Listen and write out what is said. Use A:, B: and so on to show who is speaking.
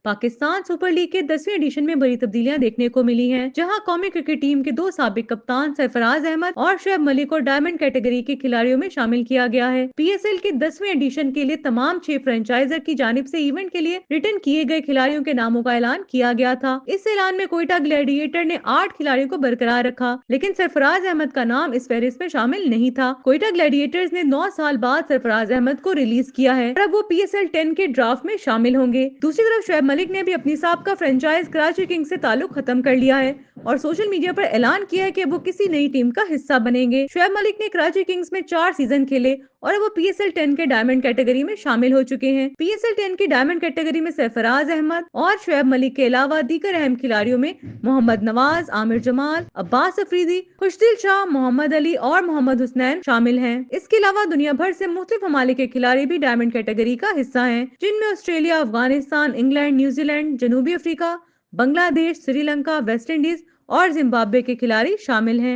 A: Pakistan super league के 10वें addition में बड़ी तब्दीलियां देखने को मिली हैं, जहां कौमी क्रिकेट टीम के दो साबिक कप्तान सरफराज अहमद और शुएब मलिक को डायमंड कैटेगरी के खिलाड़ियों में शामिल किया गया है। पीएसएल के 10वें एडिशन के लिए तमाम 6 फ्रेंचाइजर की जानिब से इवेंट के लिए रिटर्न किए गए खिलाड़ियों के नामों का ऐलान किया गया था। इस ऐलान में कोयटा ग्लैडिएटर ने 8 खिलाड़ियों को बरकरार रखा, लेकिन सरफराज अहमद का नाम इस फहरिस्त में शामिल नहीं था। कोयटा ग्लैडिएटर्स ने 9 साल बाद सरफराज अहमद को रिलीज किया है और अब वो पीएसएल 10 के ड्राफ्ट में शामिल होंगे। दूसरी तरफ शुएब मलिक ने भी अपनी साबका फ्रेंचाइज कराची किंग्स से ताल्लुक खत्म कर लिया है और सोशल मीडिया पर ऐलान किया है कि वो किसी नई टीम का हिस्सा बनेंगे। शुएब मलिक ने कराची किंग्स में 4 सीजन खेले और अब वो पीएसएल 10 के डायमंड कैटेगरी में शामिल हो चुके हैं। पीएसएल 10 की डायमंड कैटेगरी में सरफराज अहमद और शुएब मलिक के अलावा दीगर अहम खिलाड़ियों में मोहम्मद नवाज, आमिर जमाल, अब्बास अफरीदी, खुशदिल शाह, मोहम्मद अली और मोहम्मद हुसनैन शामिल हैं। इसके अलावा दुनिया भर से मुख्तलिफ ममालिक के खिलाड़ी भी डायमंड कैटेगरी का हिस्सा हैं, जिनमें ऑस्ट्रेलिया, अफगानिस्तान, इंग्लैंड, न्यूजीलैंड, जनूबी Africa, Bangladesh, Sri Lanka, West Indies और जिम्बाब्वे के खिलाड़ी शामिल हैं।